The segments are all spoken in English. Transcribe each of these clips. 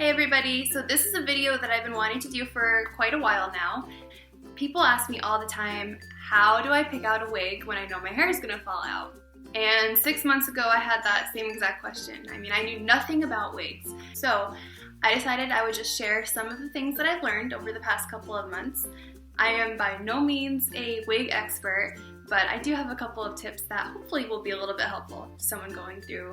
Hey everybody, so this is a video that I've been wanting to do for quite a while now. People ask me all the time, how do I pick out a wig when I know my hair is gonna fall out? And 6 months ago I had that same exact question. I mean, I knew nothing about wigs. So I decided I would just share some of the things that I've learned over the past couple of months. I am by no means a wig expert, but I do have a couple of tips that hopefully will be a little bit helpful to someone going through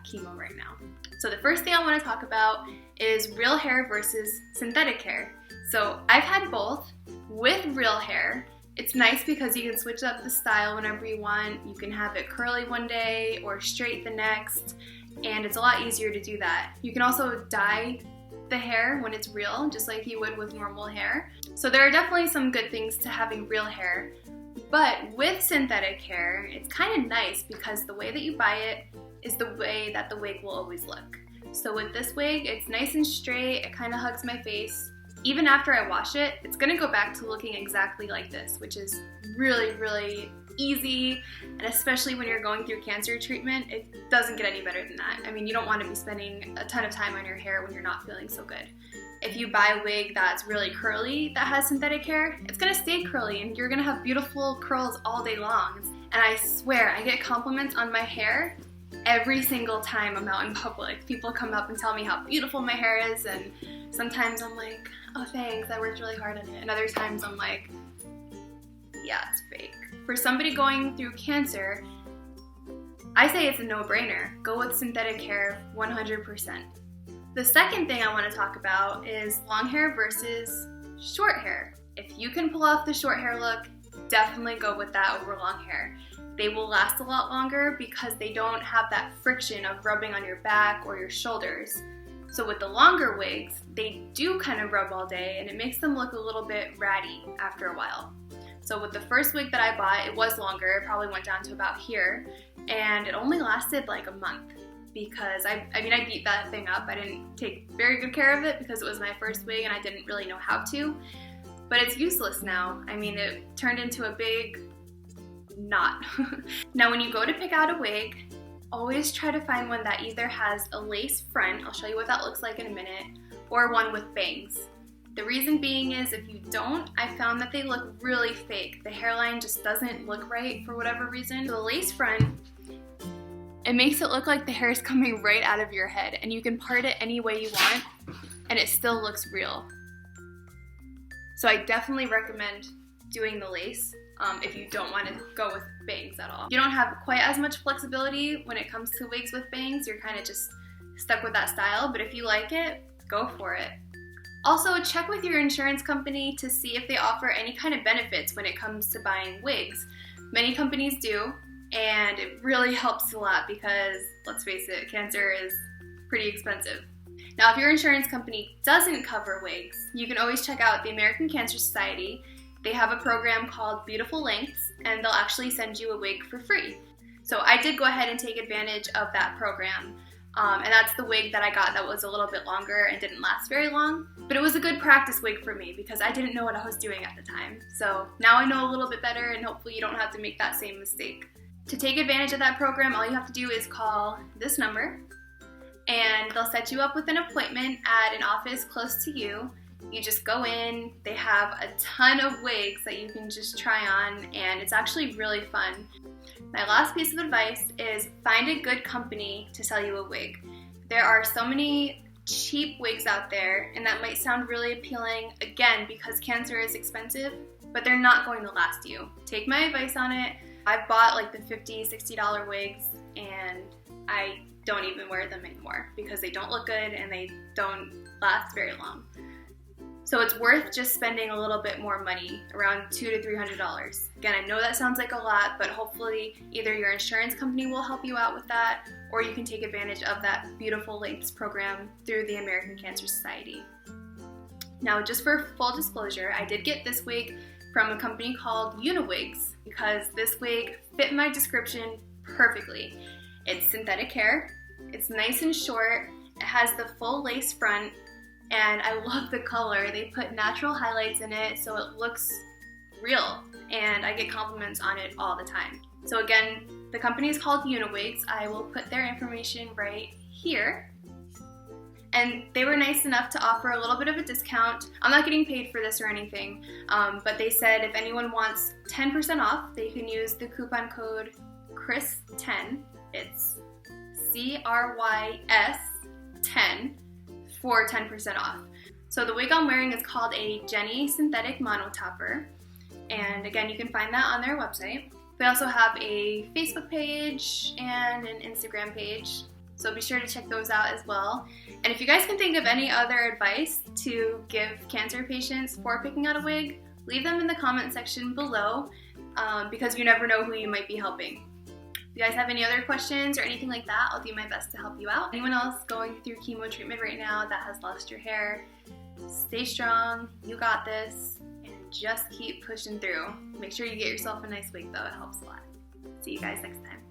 chemo right now. So the first thing I want to talk about is real hair versus synthetic hair. So I've had both. With real hair, it's nice because you can switch up the style whenever you want. You can have it curly one day or straight the next, and it's a lot easier to do that. You can also dye the hair when it's real, just like you would with normal hair. So there are definitely some good things to having real hair. But with synthetic hair, it's kind of nice because the way that you buy it is the way that the wig will always look. So with this wig, it's nice and straight, it kind of hugs my face. Even after I wash it, it's gonna go back to looking exactly like this, which is really, really easy, and especially when you're going through cancer treatment, it doesn't get any better than that. I mean, you don't want to be spending a ton of time on your hair when you're not feeling so good. If you buy a wig that's really curly that has synthetic hair, it's gonna stay curly and you're gonna have beautiful curls all day long. And I swear, I get compliments on my hair every single time I'm out in public. People come up and tell me how beautiful my hair is, and sometimes I'm like, oh thanks, I worked really hard on it. And other times I'm like, yeah, it's fake. For somebody going through cancer, I say it's a no-brainer. Go with synthetic hair 100%. The second thing I want to talk about is long hair versus short hair. If you can pull off the short hair look, definitely go with that over long hair. They will last a lot longer because they don't have that friction of rubbing on your back or your shoulders. So with the longer wigs, they do kind of rub all day and it makes them look a little bit ratty after a while. So with the first wig that I bought, it was longer, it probably went down to about here, and it only lasted like a month because I beat that thing up. I didn't take very good care of it because it was my first wig and I didn't really know how to, but it's useless now. I mean, it turned into a big knot. Now when you go to pick out a wig, always try to find one that either has a lace front, I'll show you what that looks like in a minute, or one with bangs. The reason being is if you don't, I found that they look really fake. The hairline just doesn't look right for whatever reason. So the lace front, it makes it look like the hair is coming right out of your head, and you can part it any way you want and it still looks real. So I definitely recommend doing the lace if you don't want to go with bangs at all. You don't have quite as much flexibility when it comes to wigs with bangs. You're kind of just stuck with that style, but if you like it, go for it. Also, check with your insurance company to see if they offer any kind of benefits when it comes to buying wigs. Many companies do, and it really helps a lot because, let's face it, cancer is pretty expensive. Now, if your insurance company doesn't cover wigs, you can always check out the American Cancer Society. They have a program called Beautiful Lengths, and they'll actually send you a wig for free. So I did go ahead and take advantage of that program. And that's the wig that I got that was a little bit longer and didn't last very long. But it was a good practice wig for me because I didn't know what I was doing at the time. So now I know a little bit better, and hopefully you don't have to make that same mistake. To take advantage of that program, all you have to do is call this number, and they'll set you up with an appointment at an office close to you. You just go in, they have a ton of wigs that you can just try on, and it's actually really fun. My last piece of advice is find a good company to sell you a wig. There are so many cheap wigs out there, and that might sound really appealing, again, because cancer is expensive, but they're not going to last you. Take my advice on it. I've bought like the $50, $60 wigs, and I don't even wear them anymore because they don't look good and they don't last very long. So it's worth just spending a little bit more money, around $200 to $300. Again, I know that sounds like a lot, but hopefully either your insurance company will help you out with that, or you can take advantage of that Beautiful Lengths program through the American Cancer Society. Now, just for full disclosure, I did get this wig from a company called Uniwigs because this wig fit my description perfectly. It's synthetic hair, it's nice and short, it has the full lace front, and I love the color. They put natural highlights in it so it looks real, and I get compliments on it all the time. So again, the company is called Uniwigs. I will put their information right here. And they were nice enough to offer a little bit of a discount. I'm not getting paid for this or anything, but they said if anyone wants 10% off, they can use the coupon code CRYS10. It's CRYS10 for 10% off. So the wig I'm wearing is called a Jenny Synthetic Mono Topper. And again, you can find that on their website. They also have a Facebook page and an Instagram page, so be sure to check those out as well. And if you guys can think of any other advice to give cancer patients for picking out a wig, leave them in the comment section below, because you never know who you might be helping. If you guys have any other questions or anything like that, I'll do my best to help you out. Anyone else going through chemo treatment right now that has lost your hair, stay strong, you got this, and just keep pushing through. Make sure you get yourself a nice wig though, it helps a lot. See you guys next time.